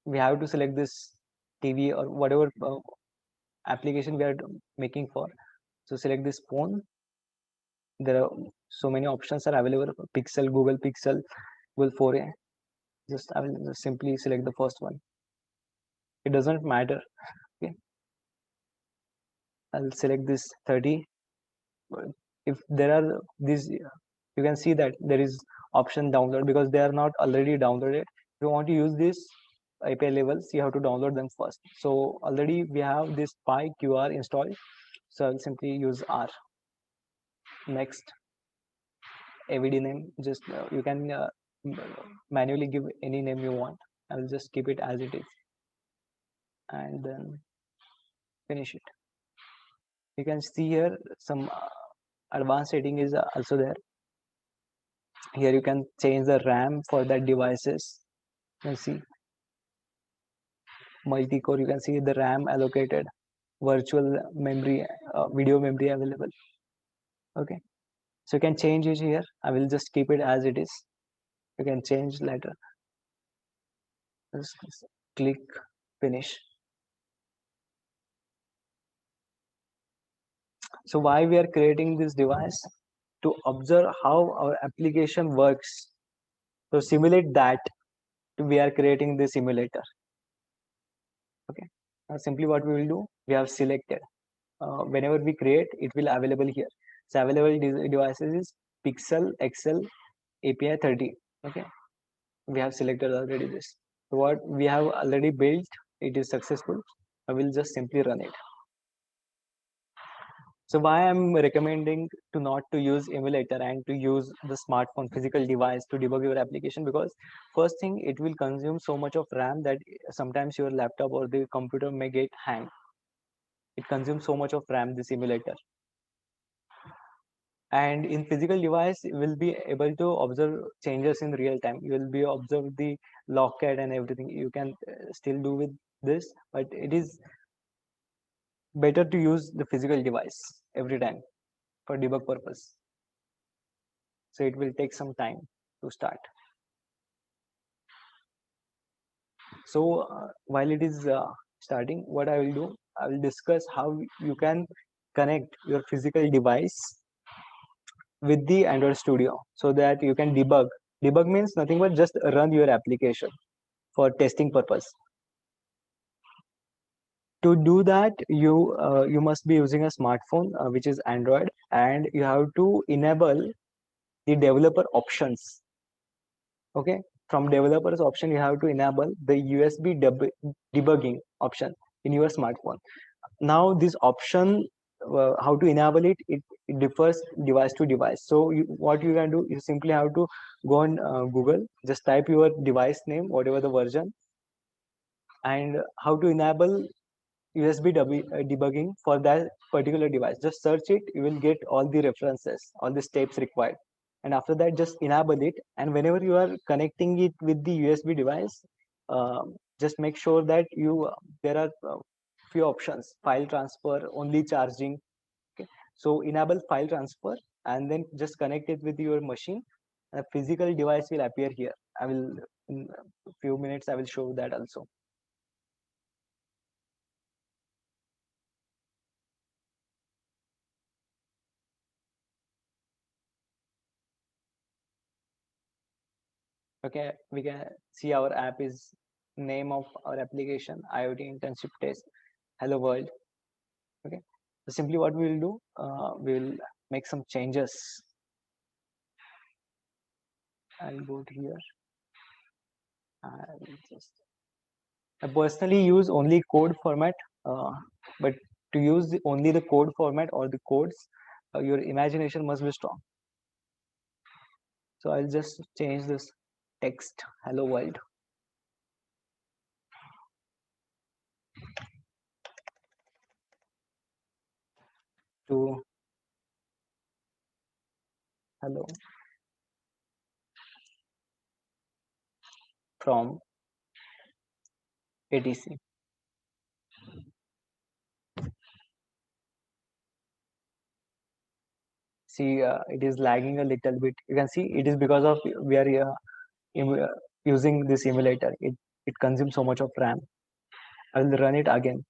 we have to select this TV or whatever application we are making for. So select this phone. There are so many options are available. Pixel, Google Pixel, Google 4a. I will just simply select the first one. It doesn't matter. Okay, I'll select this 30. If there are these, you can see that there is option download, because they are not already downloaded. If you want to use this API levels, you have to download them first. So already we have this PyQR installed. So I'll simply use R. Next, AVD name, just you can manually give any name you want. I'll just keep it as it is, and then finish it. You can see here some advanced setting is also there. Here you can change the RAM for that devices. You can see multi-core. You can see the RAM allocated, virtual memory, video memory available. Okay, so you can change it here. I will just keep it as it is. You can change later. Just click finish. So why we are creating this device? To observe how our application works. So simulate that, we are creating the simulator. Okay, now simply what we will do, we have selected. Whenever we create, it will available here. So available devices is Pixel XL API 30. Okay, we have selected already this. So what we have already built, it is successful. I will just simply run it. So why I'm recommending to not to use emulator and to use the smartphone physical device to debug your application, because first thing, it will consume so much of RAM that sometimes your laptop or the computer may get hang. It consumes so much of RAM, this emulator. And in physical device, you will be able to observe changes in real time. You will be observe the locket and everything. You can still do with this, but it is better to use the physical device every time for debug purpose. So it will take some time to start. So while it is starting, what I will do, I will discuss how you can connect your physical device with the Android Studio so that you can debug. Debug means nothing but just run your application for testing purpose. To do that, you must be using a smartphone which is Android, and you have to enable the developer options Okay, from developers option, you have to enable the USB debugging option in your smartphone. Now this option, how to enable it, it differs device to device. So what you can do, you simply have to go on Google, just type your device name, whatever the version, and how to enable USB debugging for that particular device. Just search it, you will get all the references, all the steps required. And after that, just enable it. And whenever you are connecting it with the USB device, just make sure that there are few options: file transfer, only charging. Okay, so enable file transfer, and then just connect it with your machine. A physical device will appear here. I will, in a few minutes, I will show that also. Okay, we can see our app is name of our application, IoT internship test, hello world. Okay, so simply what we will do, we will make some changes. I'll go to here. I'll just, I personally use only code format, but to use only the code format or the codes, your imagination must be strong. So I'll just change this text hello world to hello from ATC. See, it is lagging a little bit. You can see it is because of we are using this emulator. It consumes so much of RAM. I will run it again.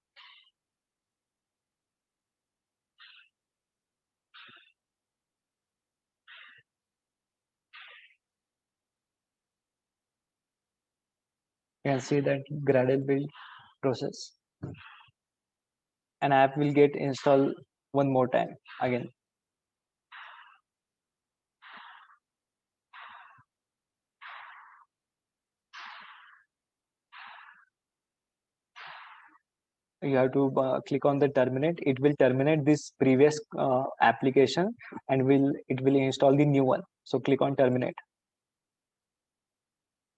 You can see that Gradle build process. An app will get installed one more time again. You have to click on the terminate. It will terminate this previous application, and it will install the new one. So click on terminate.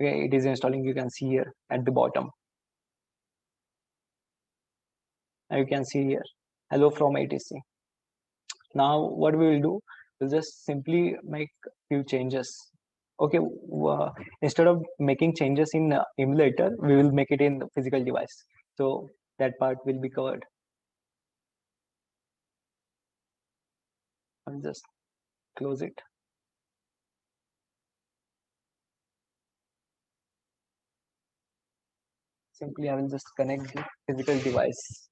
Okay, it is installing. You can see here at the bottom. And you can see here, hello from ATC. Now what we will do, we'll just simply make few changes. Okay, instead of making changes in emulator, we will make it in the physical device. So that part will be covered. I'll just close it. Simply I will just connect the physical device.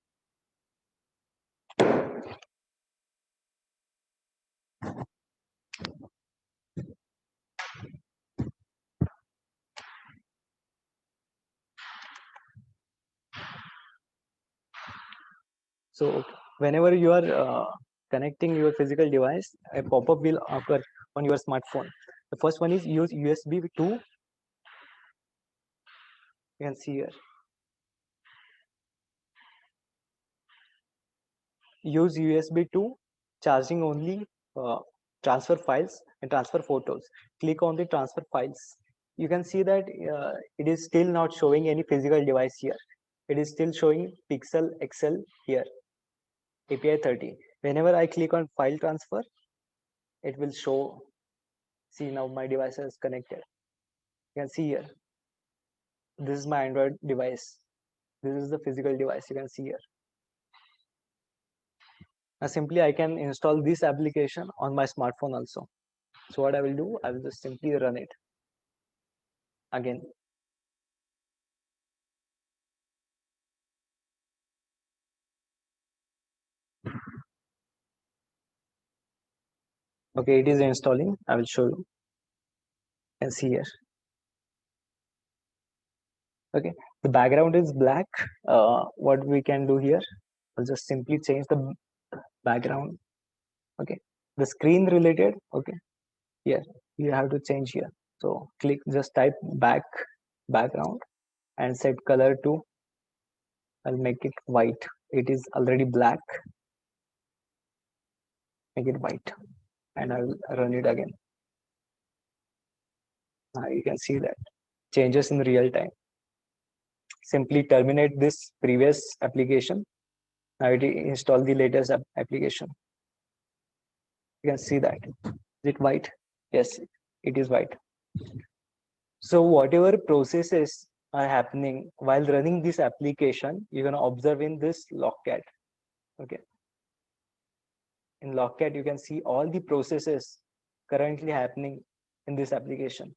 So whenever you are connecting your physical device, a pop-up will occur on your smartphone. The first one is use USB 2. You can see here. Use USB 2, charging only, transfer files and transfer photos. Click on the transfer files. You can see that it is still not showing any physical device here. It is still showing Pixel XL here, API 30. Whenever I click on file transfer, it will show. See, now my device is connected. You can see here. This is my Android device. This is the physical device. You can see here. Now simply I can install this application on my smartphone also. So what I will do, I will just simply run it again. Okay, it is installing. I will show you. You can see here. Okay, the background is black. What we can do here, I'll just simply change the background. Okay, the screen related. Okay, here you have to change here. So click, just type background and set color to, I'll make it white. It is already black. Make it white, and I'll run it again. Now you can see that changes in real time. Simply terminate this previous application. Now it install the latest application. You can see that. Is it white? Yes, it is white. So whatever processes are happening while running this application, you're gonna observe in this logcat. Okay. In logcat, you can see all the processes currently happening in this application.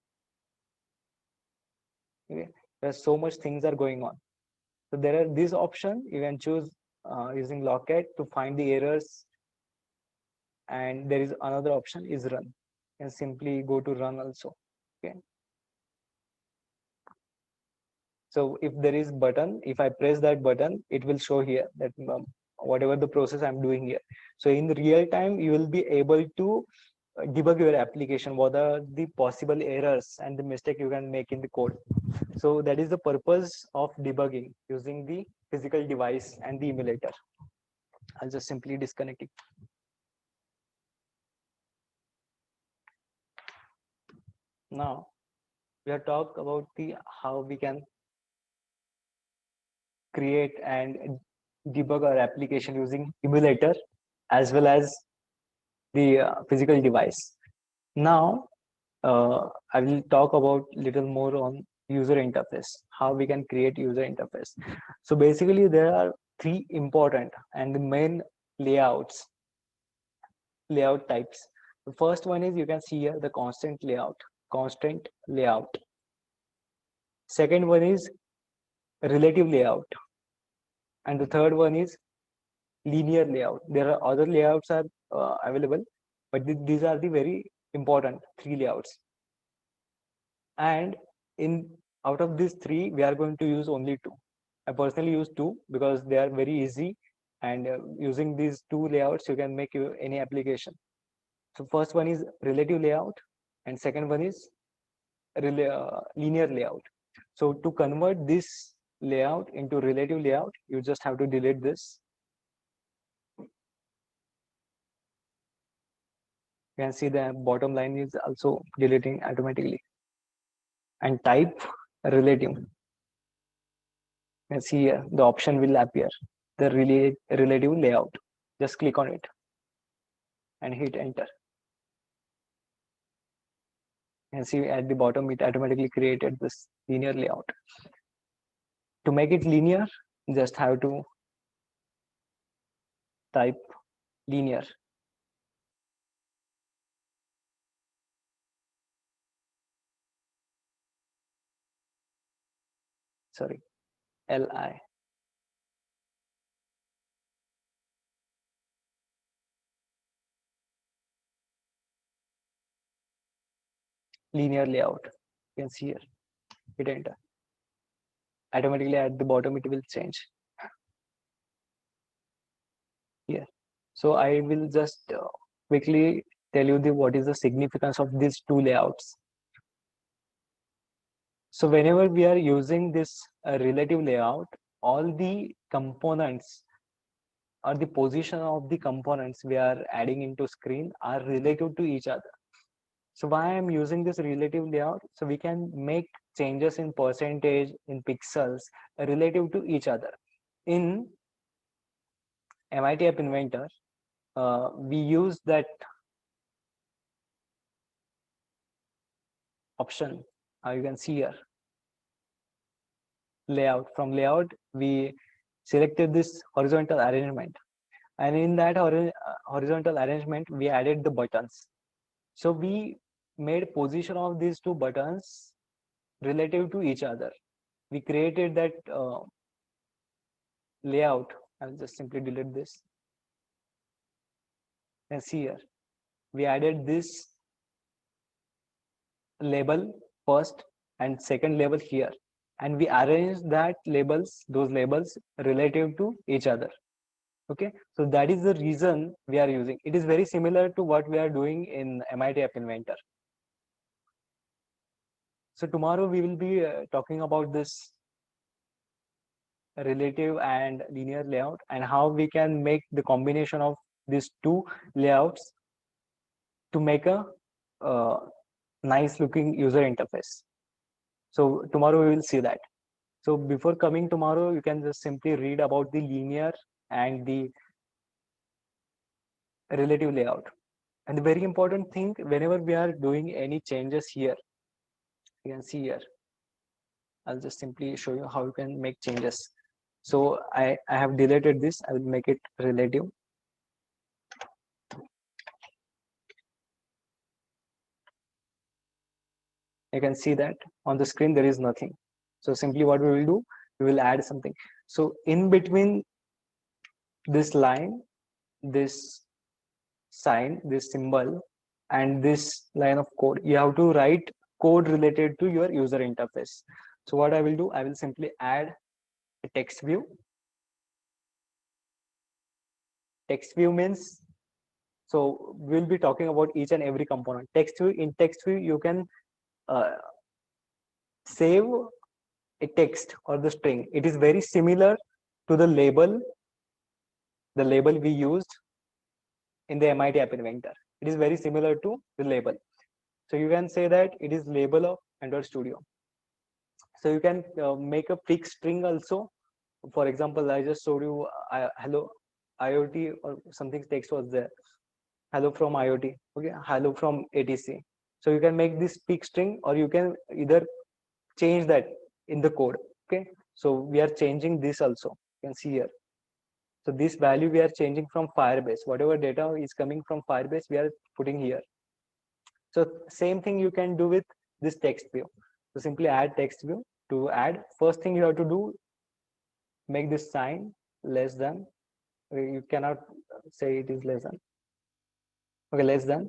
Okay. There's so much things are going on. So there are this option. You can choose using logcat to find the errors, and there is another option is run. You can simply go to run also. Okay. So if there is button, if I press that button, it will show here that whatever the process I'm doing here. So in real time, you will be able to debug your application, what are the possible errors and the mistake you can make in the code. So that is the purpose of debugging using the physical device and the emulator. I'll just simply disconnect it. Now we are talk about the how we can create and debug our application using emulator as well as the physical device. Now I will talk about little more on user interface, how we can create user interface. So basically there are three important and the main layout types. The first one is, you can see here, the constant layout. Second one is relative layout, and the third one is linear layout. There are other layouts are available, but these are the very important three layouts. And in out of these three, we are going to use only two. I personally use two because they are very easy, and using these two layouts, you can make any application. So first one is relative layout, and second one is linear layout. So to convert this layout into relative layout, you just have to delete this. You can see the bottom line is also deleting automatically. And type relative. You can see here the option will appear, the relative layout. Just click on it and hit enter. And see at the bottom, it automatically created this linear layout. To make it linear, just have to type linear. Sorry, LI. Linear layout. You can see here, hit enter. Automatically at the bottom, it will change here. So I will just quickly tell you what is the significance of these two layouts. So whenever we are using this relative layout, all the components or the position of the components we are adding into screen are relative to each other. So why I'm using this relative layout? So we can make changes in percentage, in pixels relative to each other. In MIT App Inventor, we use that option. You can see here, layout. From layout, we selected this horizontal arrangement, and in that horizontal arrangement, we added the buttons. So we made position of these two buttons relative to each other. We created that layout. I'll just simply delete this. And see here, we added this label first and second label here, and we arrange those labels relative to each other. Okay, so that is the reason we are using it. Is very similar to what we are doing in MIT App Inventor. So tomorrow we will be talking about this relative and linear layout and how we can make the combination of these two layouts to make a uh, nice looking user interface. So tomorrow we will see that. So before coming tomorrow, you can just simply read about the linear and the relative layout. And the very important thing, whenever we are doing any changes here, you can see here, I'll just simply show you how you can make changes. So I have deleted this, I will make it relative. You can see that on the screen, there is nothing. So simply what we will do, we will add something. So in between this line, this sign, this symbol, and this line of code, you have to write code related to your user interface. So what I will do, I will simply add a text view. Text view means, so we'll be talking about each and every component. Text view, in text view, you can uh, save a text or the string. It is very similar to the label we used in the MIT App Inventor. It is very similar to the label. So you can say that it is label of Android Studio. So you can make a fixed string also. For example, I just showed you hello IoT or something text was there. Hello from IoT. Okay, hello from ATC. So you can make this fixed string, or you can either change that in the code. Okay, so we are changing this also. You can see here. So this value we are changing from Firebase. Whatever data is coming from Firebase, we are putting here. So same thing you can do with this text view. So simply add text view. To add, first thing you have to do, make this sign less than. You cannot say it is less than. Okay, less than,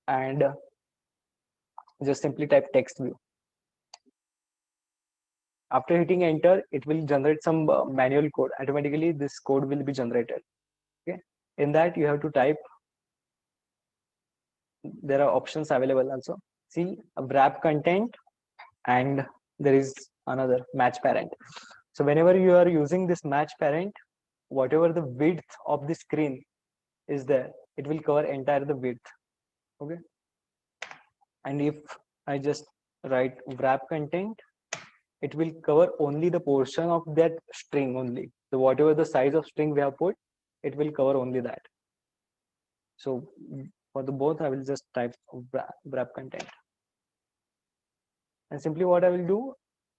and just simply type text view. After hitting enter, it will generate some manual code. Automatically, this code will be generated. Okay, in that you have to type. There are options available also. See, wrap content, and there is another match parent. So whenever you are using this match parent, whatever the width of the screen is there, it will cover entire the width. Okay, and if I just write wrap content, it will cover only the portion of that string only. So whatever the size of string we have put, it will cover only that. So for the both, I will just type wrap content. And simply what I will do,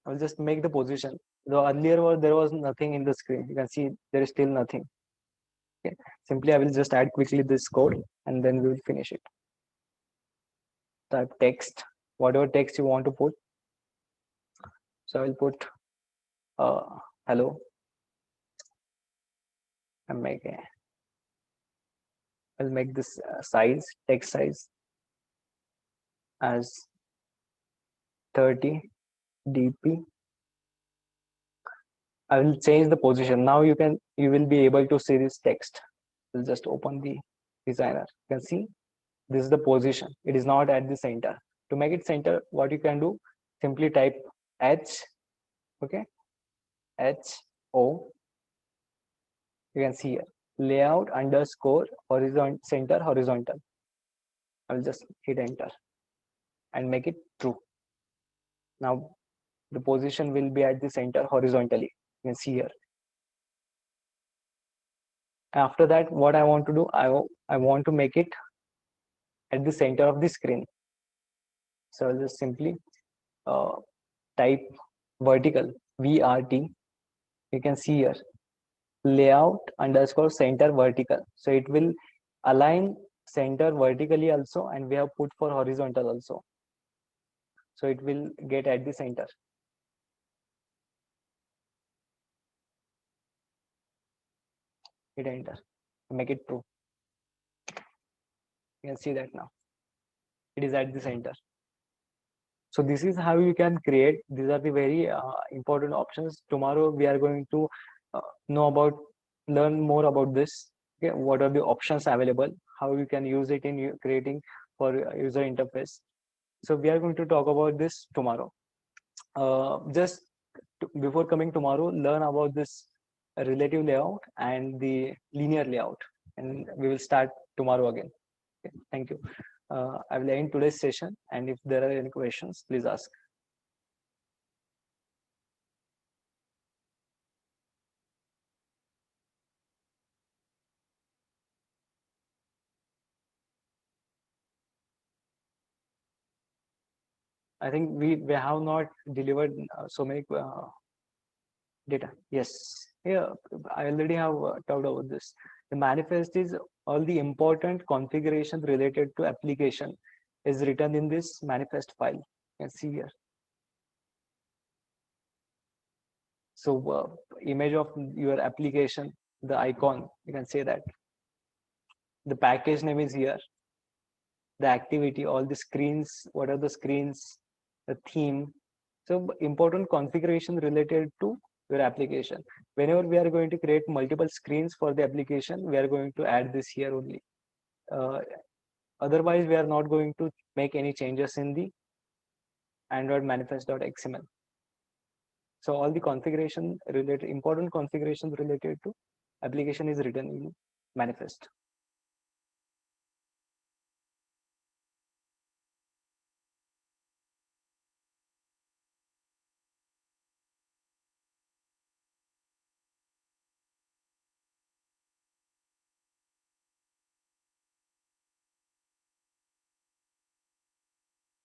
I will just make the position. The earlier there was nothing in the screen. You can see there is still nothing. Okay. Simply I will just add quickly this code and then we will finish it. Type text, whatever text you want to put. So I will put hello and I'll make this size, text size as 30 dp. I will change the position. Now you will be able to see this text. We'll just open the designer. You can see this is the position. It is not at the center. To make it center, what you can do, simply type H, okay, HO. You can see here, layout underscore horizontal center horizontal. I will just hit enter and make it true. Now the position will be at the center horizontally. You can see here. After that, what I want to do, I want to make it at the center of the screen. So I'll just simply uh, type vertical VRT. You can see here, layout underscore center vertical. So it will align center vertically also, and we have put for horizontal also. So it will get at the center. Hit enter, make it true. You can see that now. It is at the center. So this is how you can create. These are the very important options. Tomorrow we are going to learn more about this. Okay, what are the options available? How you can use it in creating for user interface. So we are going to talk about this tomorrow. Just before coming tomorrow, learn about this relative layout and the linear layout, and we will start tomorrow again. Okay, thank you. I will end today's session, and if there are any questions, please ask. I think we have not delivered so many data. Yes, yeah, I already have talked about this. The manifest is all the important configuration related to application is written in this manifest file. You can see here. So image of your application, the icon, you can say that. The package name is here. The activity, all the screens, what are the screens, the theme. So important configuration related to your application. Whenever we are going to create multiple screens for the application, we are going to add this here only. Uh, Otherwise, we are not going to make any changes in the Android manifest.xml. So all the configuration related, important configurations related to application is written in manifest.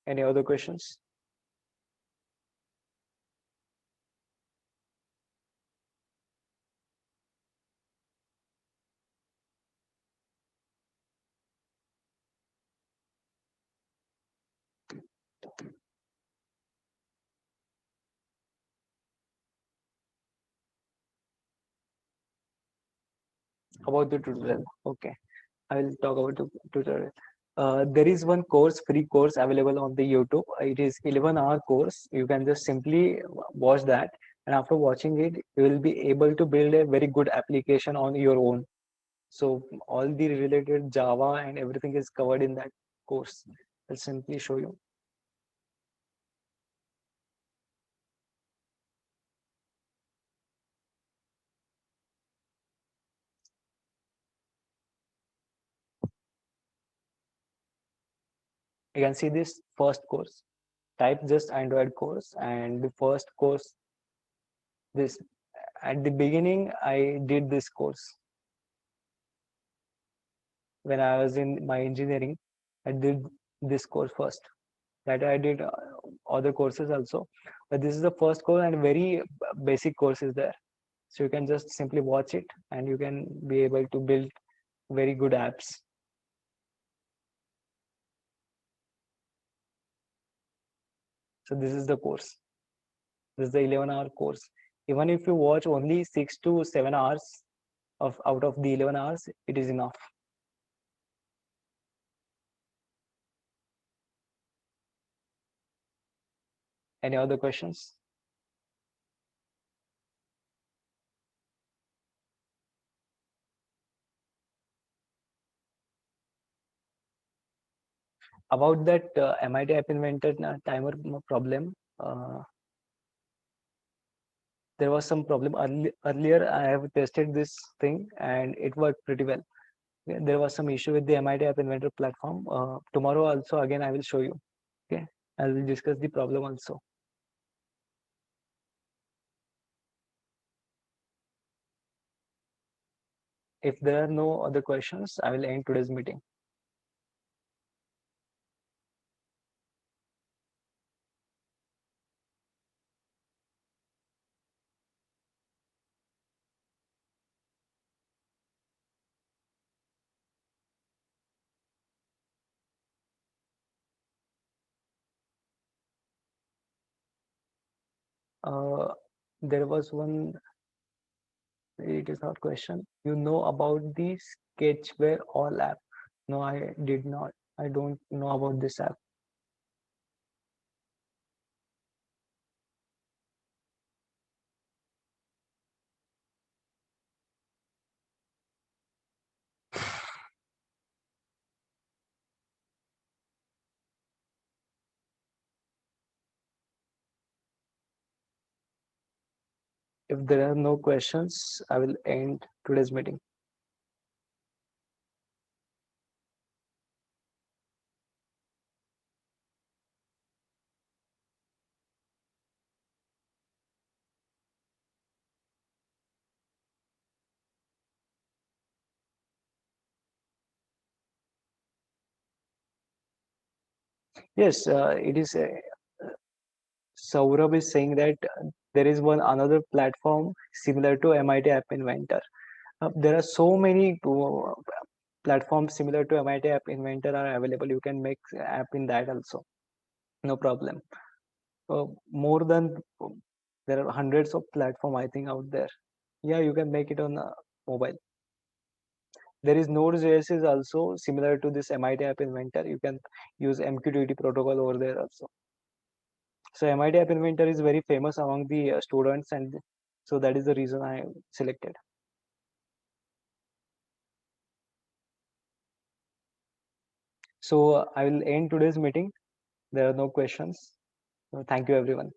Any other questions? About the tutorial? Okay, I will talk about the tutorial. There is one course, free course available on the YouTube. It is 11-hour course. You can just simply watch that, and after watching it, you will be able to build a very good application on your own. So all the related Java and everything is covered in that course. I'll simply show you. You can see this first course. Type just Android course, and the first course, this at the beginning I did this course when I was in my engineering. I did this course first. That I did other courses also, but this is the first course and very basic course is there. So you can just simply watch it and you can be able to build very good apps. So this is the course. This is the 11-hour course. Even if you watch only 6 to 7 hours of out of the 11 hours, it is enough. Any other questions? About that MIT App Inventor timer problem, there was some problem earlier. I have tested this thing and it worked pretty well. There was some issue with the MIT App Inventor platform. Tomorrow also again I will show you. Okay, I will discuss the problem also. If there are no other questions, I will end today's meeting. Uh, there was one, it is not question. You know about the Sketchware All app? No, I did not. I don't know about this app. If there are no questions, I will end today's meeting. Yes, it is. Saurabh is saying that there is one another platform similar to MIT App Inventor. There are so many platforms similar to MIT App Inventor are available. You can make app in that also, no problem. More than there are hundreds of platform I think out there. Yeah, you can make it on mobile. There is Node.js is also similar to this MIT App Inventor. You can use MQTT protocol over there also. So MIT App Inventor is very famous among the students, and so that is the reason I selected. So I will end today's meeting. There are no questions. So thank you, everyone.